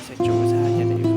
食早餐嘅地方。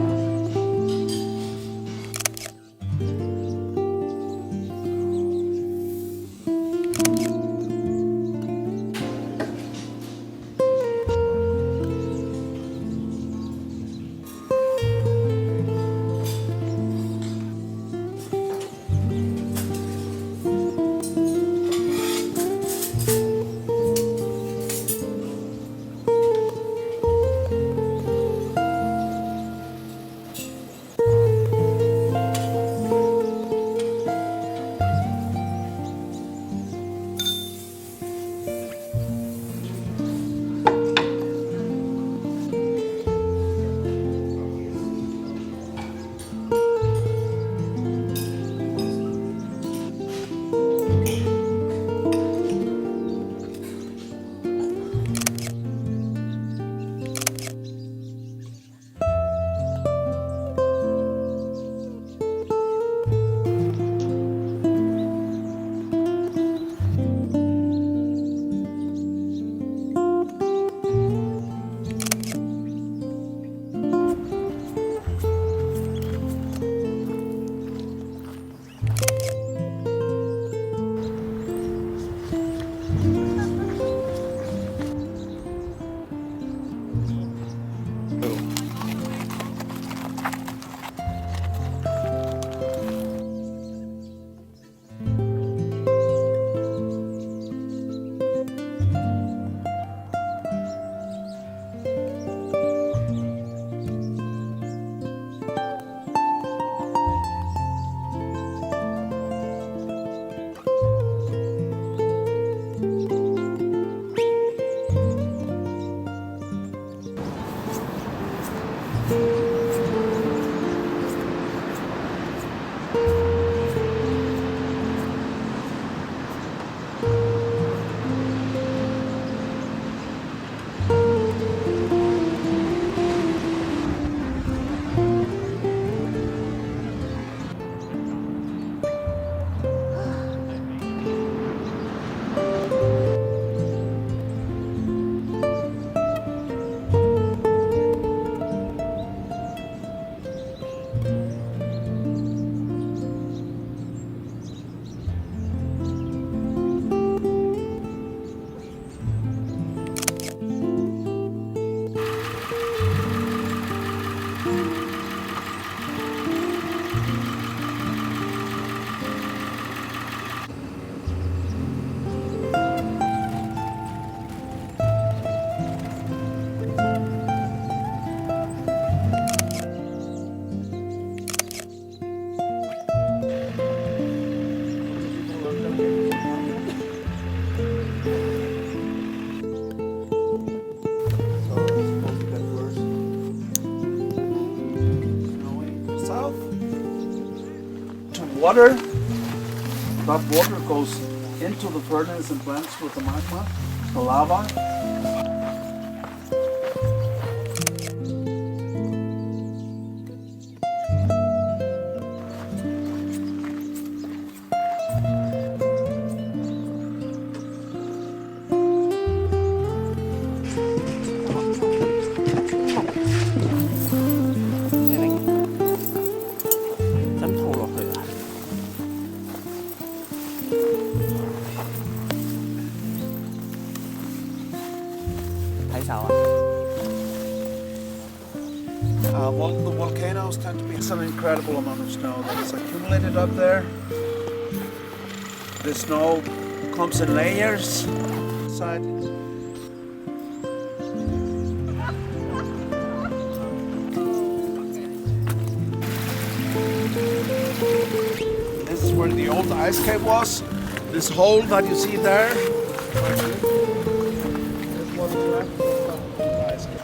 Water, that water goes into the furnace and blends with the magma, the lava. The volcanoes tend to be some incredible amount of snow that is accumulated up there. The snow comes in layers inside. This is where the old ice cave was. This hole that you see there. This was left of the ice cave.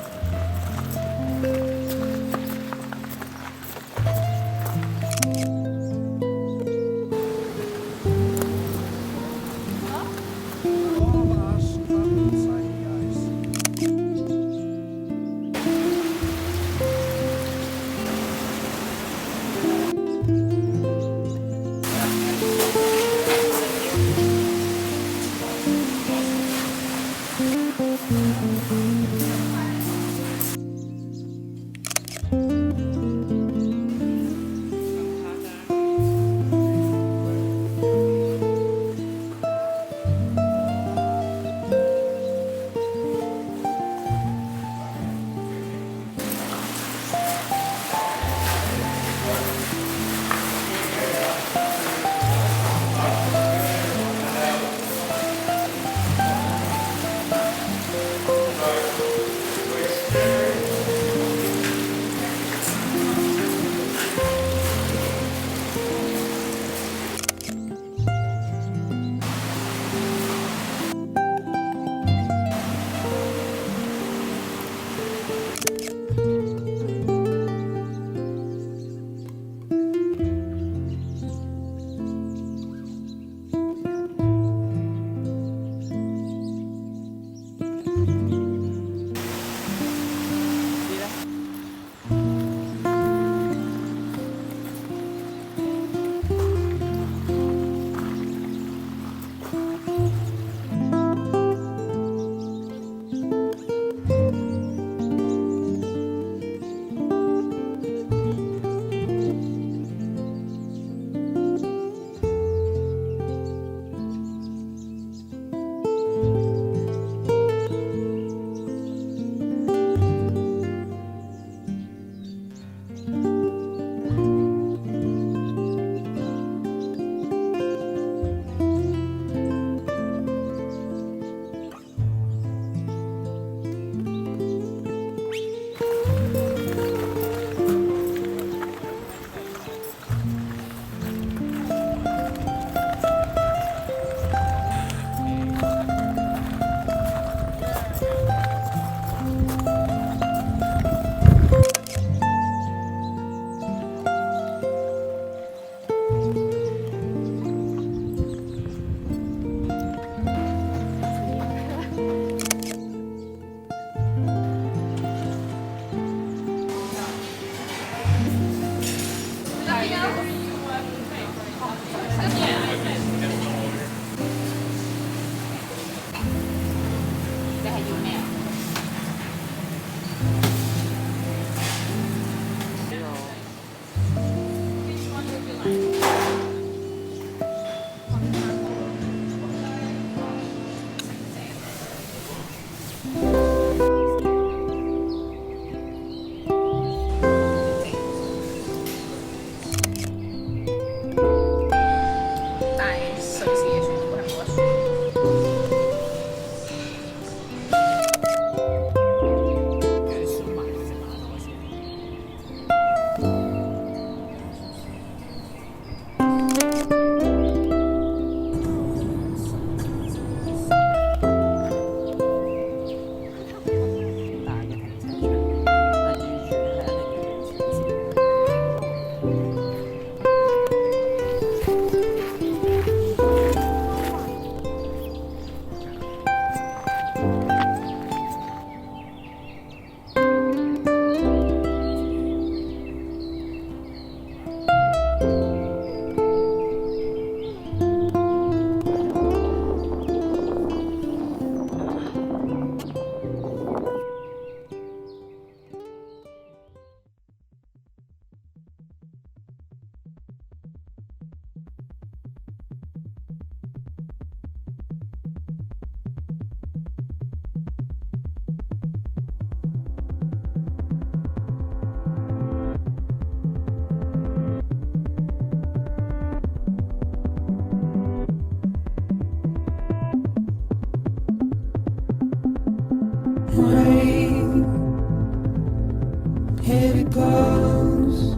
Heavy clothes,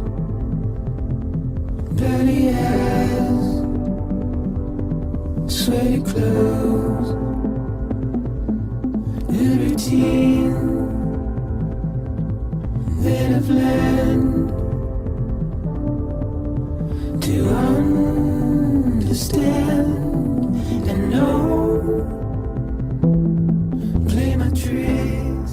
dirty eyes, sweaty clothes, a routine that I've learned to understand and know. Play my tricks.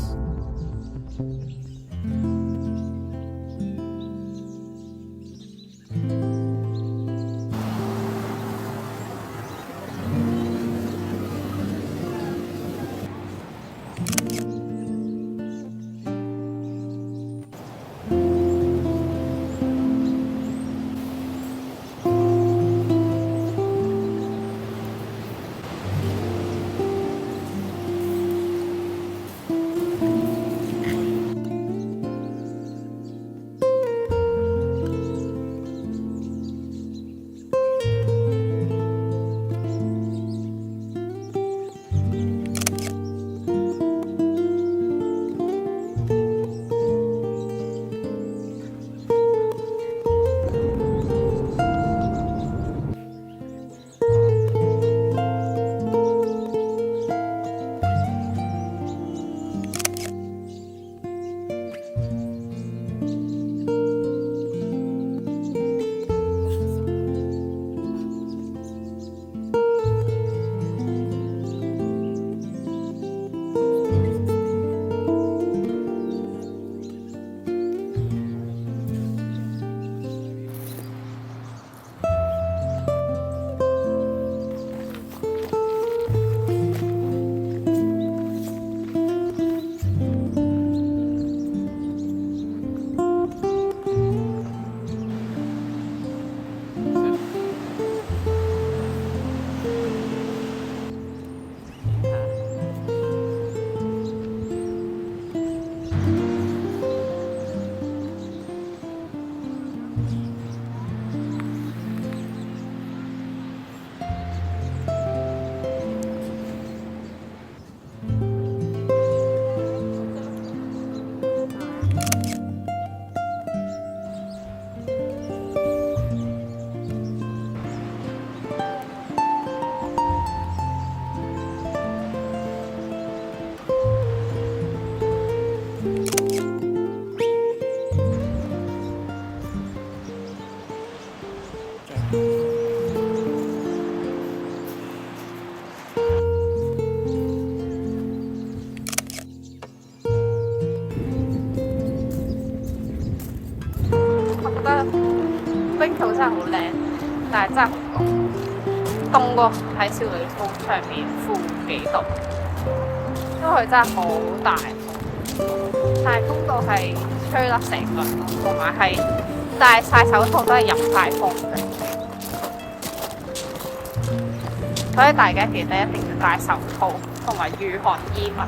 冰島真係好靚，但係真係好凍，凍過喺少女峰上面負幾度，因為佢真係好大風，但係風到係吹甩成個人，同埋係戴晒手套都係入晒風嘅，所以大家記得一定要戴手套同埋御寒衣物。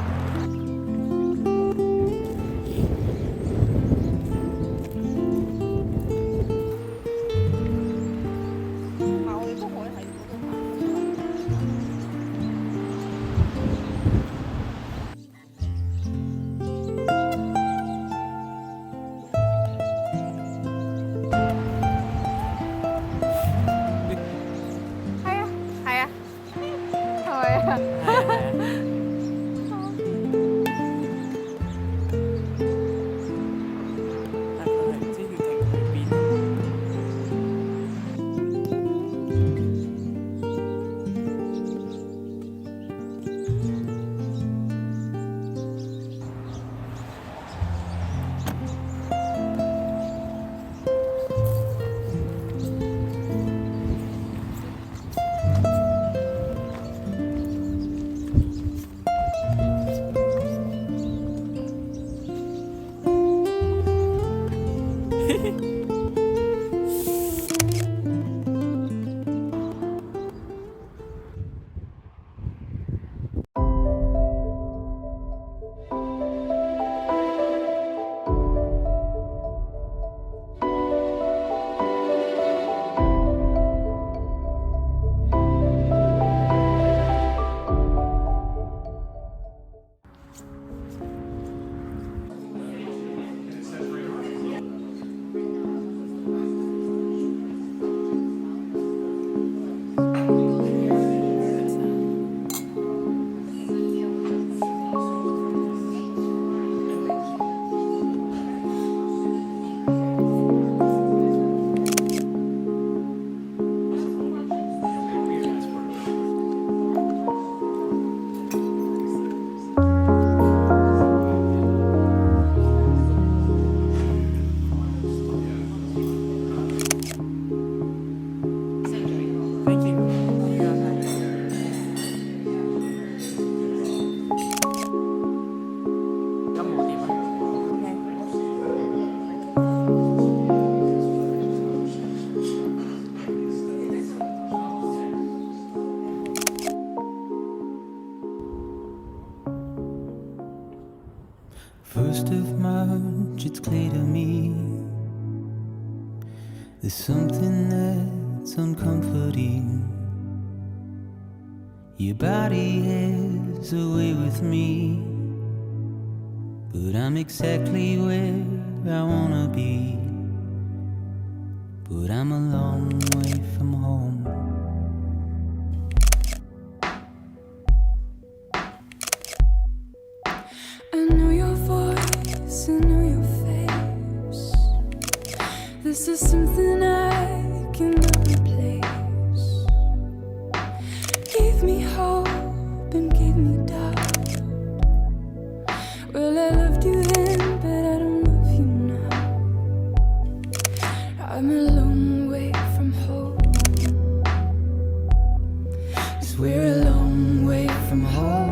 to me. There's something that's uncomforting. Your body has a way with me, but I'm exactly where I wanna be. But I'm a long way from home. I know your voice, I know your face. This is something I cannot replace. Gave me hope and gave me doubt. Well, I loved you then, but I don't love you now. I'm a long way from home. 'Cause we're a long way from home.